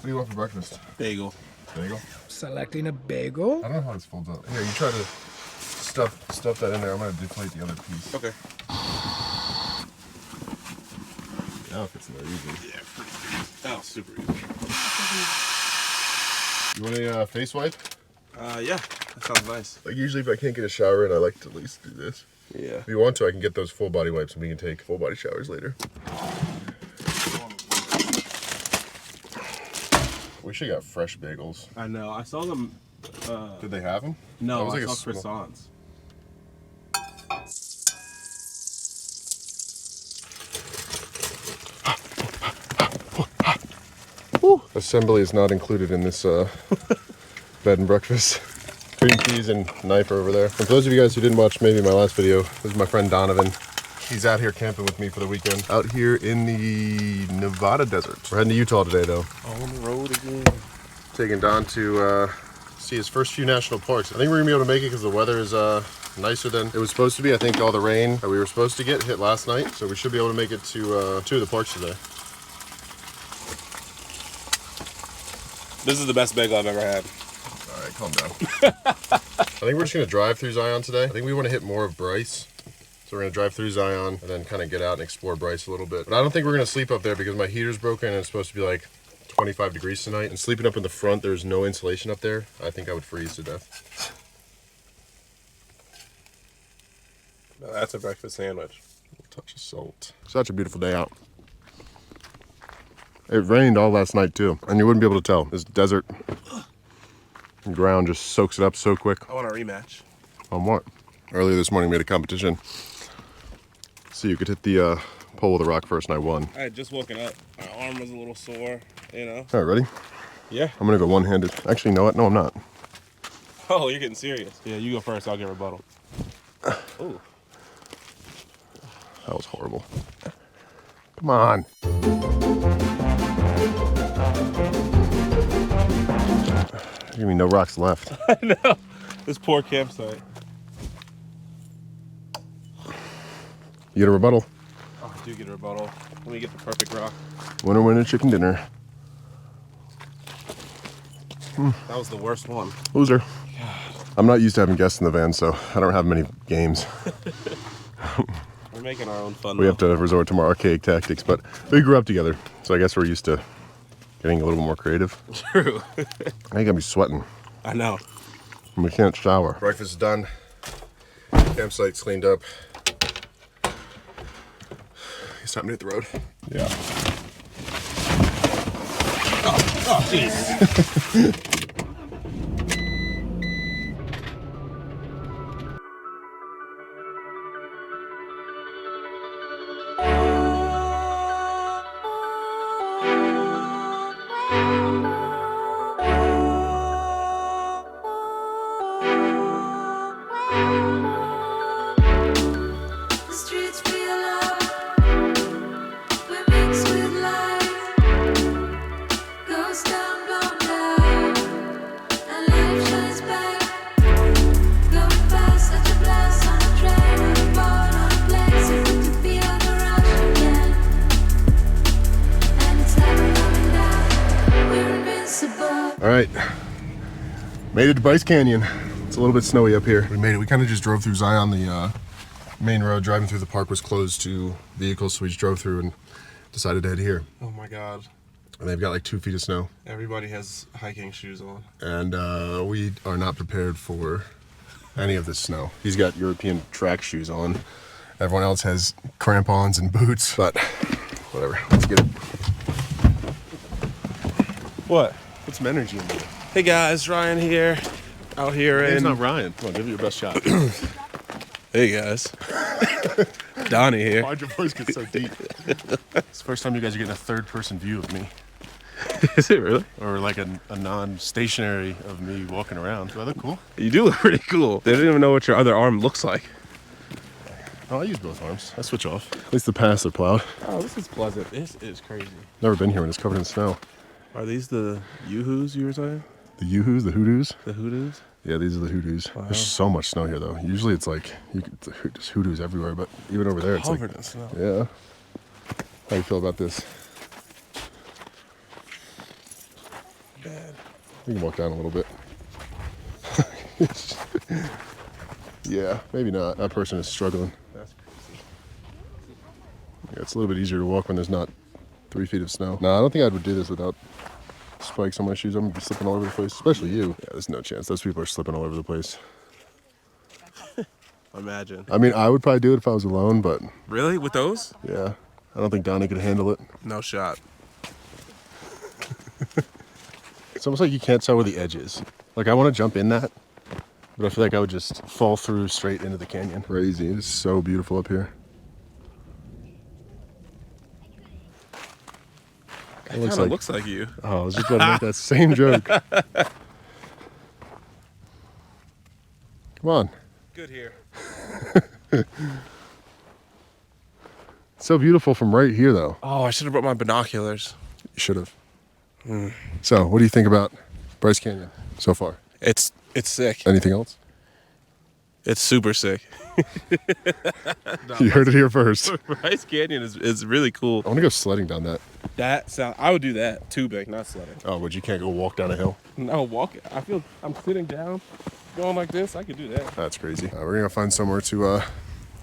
do you want for breakfast? Bagel. Bagel? Selecting a bagel. I don't know how this folds up. Here, you try to stuff that in there. I'm gonna deflate the other piece. Okay. Now it fits in there easy. Yeah, pretty easy. Oh, super easy. You want a face wipe? Yeah, that sounds nice. Like usually if I can't get a shower in, I like to at least do this. Yeah. If you want to, I can get those full body wipes and we can take full body showers later. We should got fresh bagels. I know. I saw them. Did they have them? No, I I saw saw croissants. Assembly is not included in this bed and breakfast. Cream cheese and knife are over there. And for those of you guys who didn't watch maybe my last video, this is my friend Donovan. He's out here camping with me for the weekend. Out here in the Nevada desert. We're heading to Utah today though. On the road again. Taking Don to see his first few national parks. I think we're gonna be able to make it because the weather is nicer than it was supposed to be. I think all the rain that we were supposed to get hit last night. So we should be able to make it to 2 of the parks today. This is the best bagel I've ever had. All right, calm down. I think we're just gonna drive through Zion today. I think we want to hit more of Bryce. So we're gonna drive through Zion and then kind of get out and explore Bryce a little bit. But I don't think we're gonna sleep up there because my heater's broken and it's supposed to be like 25 degrees tonight. And sleeping up in the front, there's no insulation up there. I think I would freeze to death. Now that's a breakfast sandwich. A touch of salt. Such a beautiful day out. It rained all last night too, and you wouldn't be able to tell. This desert the ground just soaks it up so quick. I want a rematch. On what? Earlier this morning we had a competition. So you could hit the pole with a rock first, and I won. I had just woken up. My arm was a little sore, you know. All right, ready? Yeah. I'm gonna go one-handed. Actually, you know what? No, I'm not. Oh, you're getting serious. Yeah, you go first. I'll get rebuttal. Ooh. That was horrible. Come on. There's gonna be no rocks left. I know. This poor campsite. You get a rebuttal. Oh, I do get a rebuttal. Let me get the perfect rock. Winner, winner, chicken dinner. That was the worst one. Loser. I'm not used to having guests in the van, so I don't have many games. We're making our own fun. We have to resort to more archaic tactics, but we grew up together, so I guess we're used to getting a little more creative. True. I think I'll be sweating. I know. And we can't shower. Breakfast is done. Campsite's cleaned up. It's time to hit the road. Yeah. Oh, jeez. All right, made it to Bryce Canyon. It's a little bit snowy up here. We made it. We kind of just drove through Zion. The main road driving through the park was closed to vehicles, so we just drove through and decided to head here. Oh my God. And they've got like 2 feet of snow. Everybody has hiking shoes on. And we are not prepared for any of this snow. He's got European track shoes on. Everyone else has crampons and boots, but whatever, let's get it. What? Put some energy in there. Hey guys, Ryan here. Out here in... It's not Ryan. Come on, give it your best shot. Hey guys. Donnie here. Why'd your voice get so deep? It's the first time you guys are getting a third-person view of me. Is it really? Or like a non-stationary of me walking around. Do I look cool? You do look pretty cool. They don't even know what your other arm looks like. Oh, I use both arms. I switch off. At least the paths are plowed. Oh, this is pleasant. This is crazy. Never been here when it's covered in snow. Are these the yoo-hoos you were saying? The yoo-hoos, the hoodoos? The hoodoos? Yeah, these are the hoodoos. Wow. There's so much snow here, though. Usually it's like, there's hoodoos everywhere, but even over there, it's covered like... in snow. Yeah. How do you feel about this? We can walk down a little bit. Yeah, maybe not. That person is struggling. That's crazy. Yeah, it's a little bit easier to walk when there's not 3 feet of snow. No, I don't think I would do this without spikes on my shoes. I'm gonna be slipping all over the place, especially you. Yeah, there's no chance. Those people are slipping all over the place. Imagine. I mean, I would probably do it if I was alone, but Really? With those? yeah, I don't think Donnie could handle it. No shot. It's almost like you can't tell where the edge is. Like, I want to jump in that, but I feel like I would just fall through straight into the canyon. Crazy. It is so beautiful up here. It kind of looks like you. Oh, I was just about to make that same joke. Come on. Good here. It's so beautiful from right here, though. Oh, I should have brought my binoculars. You should have. So, what do you think about Bryce Canyon so far? It's sick. Anything else? It's super sick. You heard it here first. Bryce Canyon is really cool. I want to go sledding down that. I would do that. Tubing, not sledding. Oh, but you can't go walk down a hill? No, walking. I feel I'm sitting down, going like this. I could do that. That's crazy. We're going to find somewhere to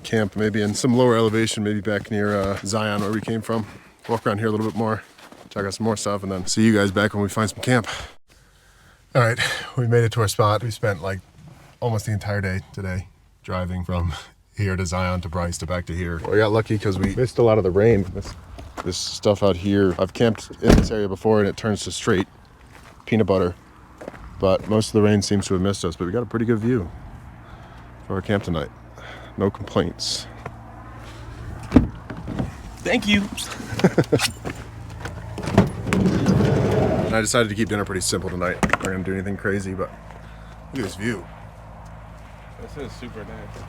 camp, maybe in some lower elevation, maybe back near Zion, where we came from. Walk around here a little bit more, check out some more stuff, and then see you guys back when we find some camp. All right, we made it to our spot. We spent like almost the entire day today driving from here to Zion to Bryce to back to here. Well, we got lucky because we missed a lot of the rain. This stuff out here, I've camped in this area before and it turns to straight peanut butter, but most of the rain seems to have missed us, but we got a pretty good view for our camp tonight. No complaints. Thank you. I decided to keep dinner pretty simple tonight. We're not gonna do anything crazy, but look at this view. This is super nice.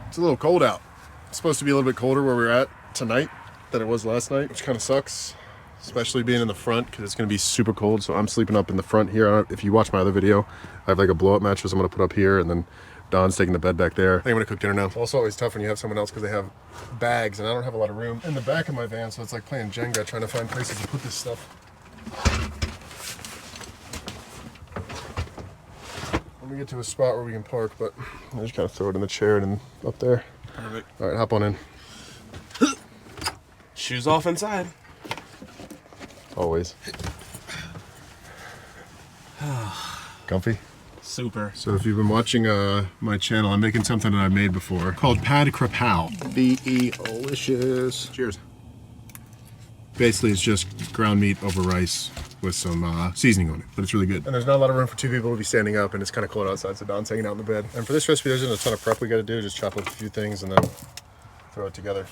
It's a little cold out. It's supposed to be a little bit colder where we're at tonight than it was last night, which kind of sucks, especially being in the front because it's going to be super cold. So I'm sleeping up in the front here. If you watch my other video, I have like a blow-up mattress I'm going to put up here, and then Don's taking the bed back there. I think I'm going to cook dinner now. It's also always tough when you have someone else because they have bags, and I don't have a lot of room in the back of my van, so it's like playing Jenga, trying to find places to put this stuff. Let me get to a spot where we can park, but I just kind of throw it in the chair and up there. Perfect. All right, hop on in. Shoes off inside. Always. Comfy? Super. So if you've been watching my channel, I'm making something that I made before called Pad Krapow. B-E-licious. Cheers. Basically, it's just ground meat over rice with some seasoning on it, but it's really good. And there's not a lot of room for two people to be standing up, and it's kind of cold outside, so Don's hanging out in the bed. And for this recipe, there's a ton of prep we got to do. Just chop up a few things and then throw it together.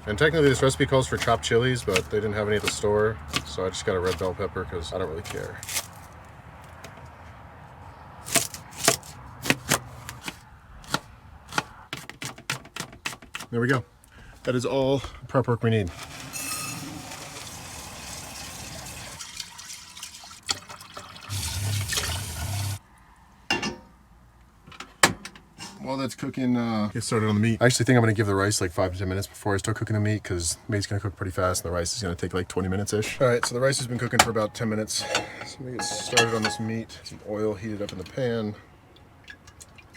And technically, this recipe calls for chopped chilies, but they didn't have any at the store, so I just got a red bell pepper because I don't really care. There we go. That is all prep work we need. While that's cooking, get started on the meat. I actually think I'm gonna give the rice like 5 to 10 minutes before I start cooking the meat, because the meat's gonna cook pretty fast and the rice is gonna take like 20 minutes-ish. All right, so the rice has been cooking for about 10 minutes. So let me get started on this meat. Some oil heated up in the pan.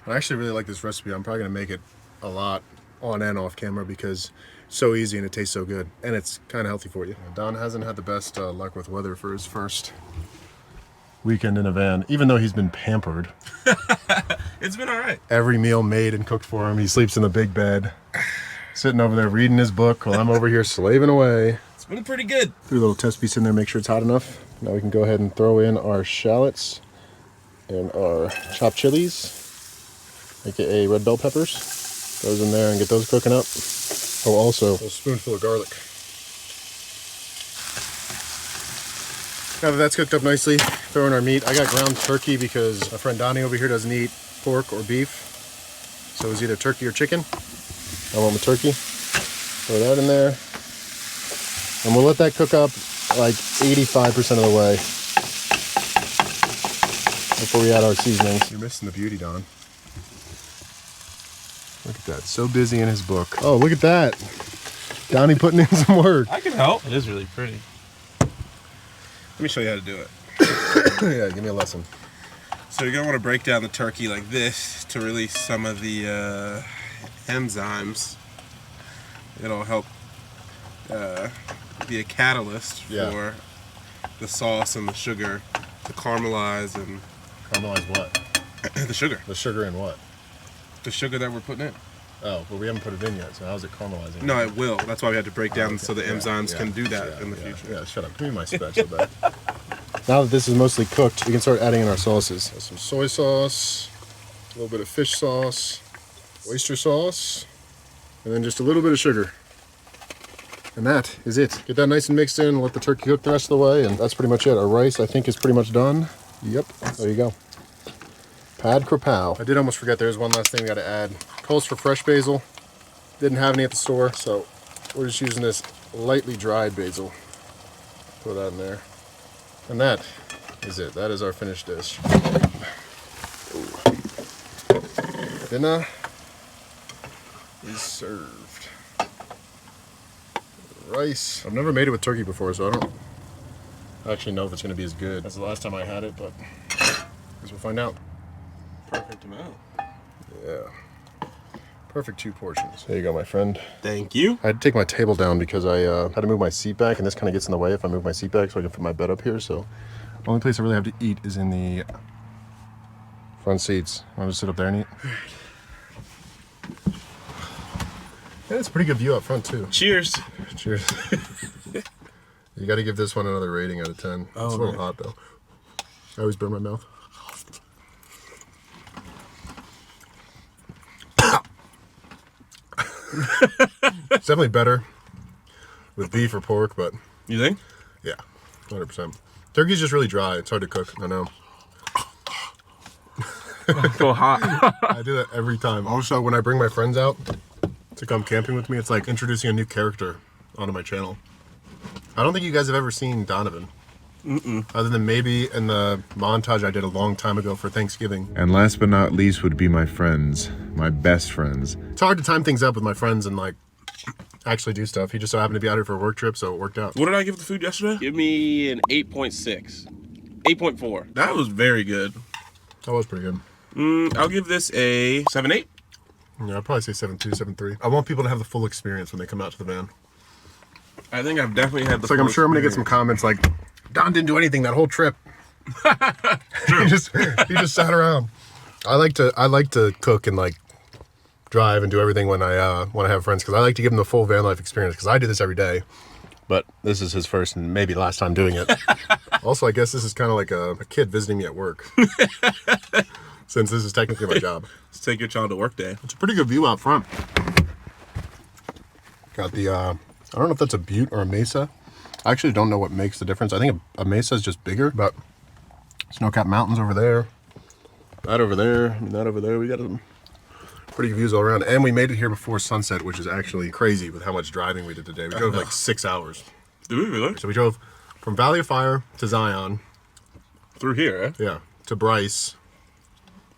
I actually really like this recipe. I'm probably gonna make it a lot on and off camera because it's so easy and it tastes so good. And it's kind of healthy for you. Don hasn't had the best luck with weather for his first weekend in a van, even though he's been pampered. It's been all right. Every meal made and cooked for him. He sleeps in the big bed, sitting over there reading his book while I'm over here slaving away. It's been pretty good. Threw a little test piece in there, make sure it's hot enough. Now we can go ahead and throw in our shallots and our chopped chilies, aka red bell peppers. Those in there and get those cooking up. Oh, also a spoonful of garlic. Now that that's cooked up nicely, throw in our meat. I got ground turkey because my friend Donnie over here doesn't eat pork or beef. So it's either turkey or chicken. I went with turkey. Throw that in there. And we'll let that cook up like 85% of the way before we add our seasonings. You're missing the beauty, Don. Look at that, so busy in his book. Oh, look at that. Donnie putting in some work. I can help. It is really pretty. Let me show you how to do it. Yeah, give me a lesson. So you're gonna want to break down the turkey like this to release some of the enzymes. It'll help be a catalyst for the sauce and the sugar to caramelize and... Caramelize what? The sugar. The sugar in what? The sugar that we're putting in. Oh, well, we haven't put it in yet, so how's it caramelizing? No, it will. That's why we had to break down so the enzymes can do that in the future. Yeah, shut up. Give me my spatula back. Now that this is mostly cooked, we can start adding in our sauces. Some soy sauce, a little bit of fish sauce, oyster sauce, and then just a little bit of sugar. And that is it. Get that nice and mixed in, let the turkey cook the rest of the way, and that's pretty much it. Our rice, I think, is pretty much done. Yep, there you go. Pad krapow. I did almost forget there's one last thing we gotta add. Calls for fresh basil. Didn't have any at the store, so we're just using this lightly dried basil. Throw that in there. And that is it. That is our finished dish. Dinner is served. Rice. I've never made it with turkey before, so I don't actually know if it's going to be as good as the last time I had it, but I guess we'll find out. Perfect amount. Yeah. Perfect 2 portions. There you go, my friend. Thank you. I had to take my table down because I had to move my seat back, and this kind of gets in the way if I move my seat back, so I can put my bed up here. So the only place I really have to eat is in the front seats. I'll just sit up there and eat. Yeah, it's a pretty good view up front too. Cheers. Cheers. You got to give this one another rating out of 10. Oh, it's a little hot though. I always burn my mouth. It's definitely better with beef or pork, but You think? yeah, 100%. Turkey's just really dry. It's hard to cook. I know. So hot. I do that every time. Also, when I bring my friends out to come camping with me, it's like introducing a new character onto my channel. I don't think you guys have ever seen Donovan. Other than maybe in the montage I did a long time ago for Thanksgiving. And last but not least would be my friends, my best friends. It's hard to time things up with my friends and like actually do stuff. He just so happened to be out here for a work trip, so it worked out. What did I give the food yesterday? Give me an 8.6. 8.4. That was very good. That was pretty good. I'll give this a 7.8. Yeah, I'd probably say 7.2, 7.3. I want people to have the full experience when they come out to the van. I think I've definitely had the It's like I'm sure I'm gonna get some comments like, Don didn't do anything that whole trip. he just sat around. I like to cook and like drive and do everything when I have friends, because I like to give them the full van life experience, because I do this every day. But this is his first and maybe last time doing it. Also, I guess this is kind of like a kid visiting me at work. Since this is technically my job. Let's take your child to work day. It's a pretty good view out front. Got the, I don't know if that's a butte or a mesa. I actually don't know what makes the difference. I think a mesa is just bigger, but snow-capped mountains over there. That over there, and that over there. We got some pretty good views all around. And we made it here before sunset, which is actually crazy with how much driving we did today. We drove like 6 hours. Did we really? So we drove from Valley of Fire to Zion. Through here, eh? Yeah, to Bryce.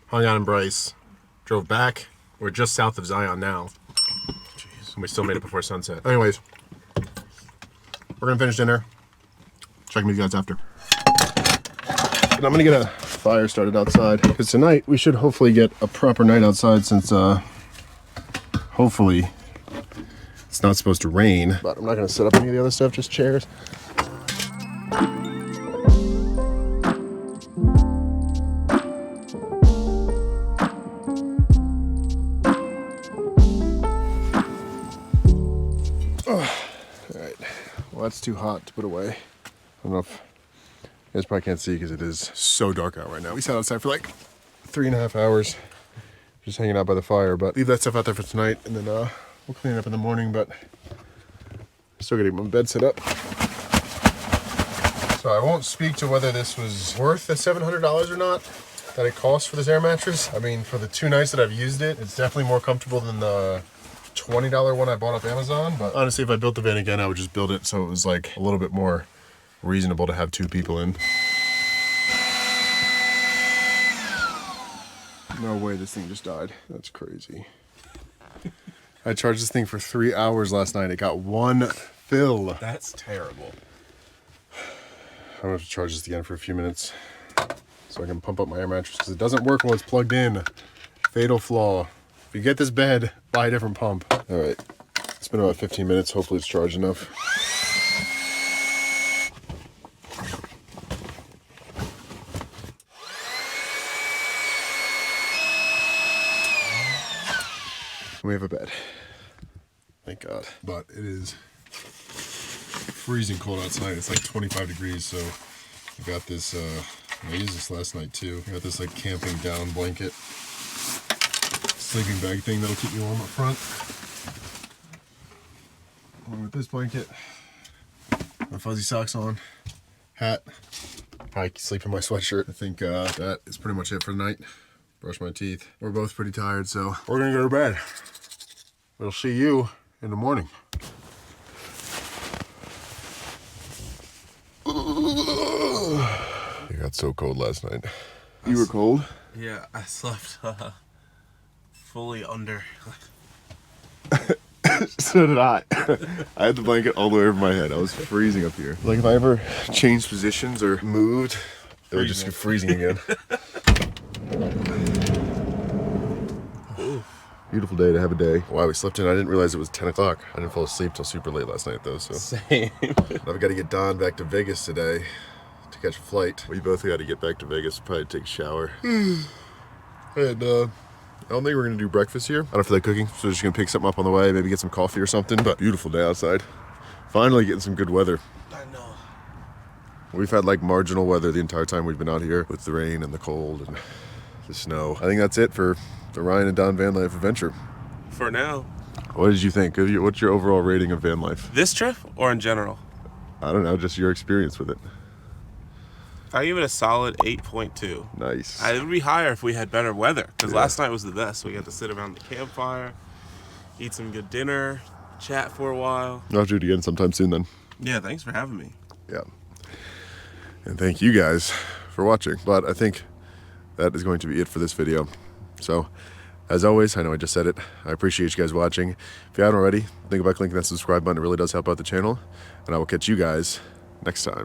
Hung out in Bryce. Drove back. We're just south of Zion now. Jeez. And we still made it before sunset. Anyways, we're gonna finish dinner. Check with you guys after. And I'm gonna get a fire started outside, because tonight we should hopefully get a proper night outside, since hopefully it's not supposed to rain. But I'm not gonna set up any of the other stuff, just chairs. Well, that's too hot to put away. I don't know if you guys probably can't see because it is so dark out right now. We sat outside for like 3.5 hours just hanging out by the fire, but leave that stuff out there for tonight, and then we'll clean it up in the morning. But still gotta get my bed set up. So I won't speak to whether this was worth the $700 or not that it cost for this air mattress. I mean, for the 2 nights that I've used it, it's definitely more comfortable than the $20 one I bought off Amazon. But honestly, if I built the van again, I would just build it so it was like a little bit more reasonable to have 2 people in. No way this thing just died. That's crazy. I charged this thing for 3 hours last night. It got 1 fill. That's terrible. I'm gonna have to charge this again for a few minutes so I can pump up my air mattress because it doesn't work when it's plugged in. Fatal flaw. If you get this bed, buy a different pump. All right, it's been about 15 minutes. Hopefully it's charged enough. We have a bed. Thank God. But it is freezing cold outside. It's like 25 degrees, so I got this, I used this last night too. I got this like camping down blanket, sleeping bag thing that'll keep me warm up front. Along with this blanket, my fuzzy socks on, hat, probably sleep in my sweatshirt. I think that is pretty much it for the night. Brush my teeth. We're both pretty tired, so we're gonna go to bed. We'll see you in the morning. It got so cold last night. You were cold? Yeah, I slept fully under. So did I. I had the blanket all the way over my head. I was freezing up here. Like if I ever changed positions or moved, it would just get freezing again. Beautiful day to have a day. Wow, we slept in. I didn't realize it was 10 o'clock. I didn't fall asleep till super late last night though, so. Same. I've got to get Don back to Vegas today to catch a flight. We both got to get back to Vegas, probably take a shower. And I don't think we're gonna do breakfast here. I don't feel like cooking, so we're just gonna pick something up on the way, maybe get some coffee or something, but beautiful day outside. Finally getting some good weather. I know. We've had like marginal weather the entire time we've been out here with the rain and the cold and the snow. I think that's it for the Ryan and Don van life adventure. For now. What did you think? What's your overall rating of van life? This trip or in general? I don't know, just your experience with it. I give it a solid 8.2. Nice. It would be higher if we had better weather, because Yeah. last night was the best. We got to sit around the campfire, eat some good dinner, chat for a while. I'll have to do it again sometime soon then. Yeah, thanks for having me. Yeah. And thank you guys for watching. But I think that is going to be it for this video. So, as always, I know I just said it, I appreciate you guys watching. If you haven't already, think about clicking that subscribe button. It really does help out the channel. And I will catch you guys next time.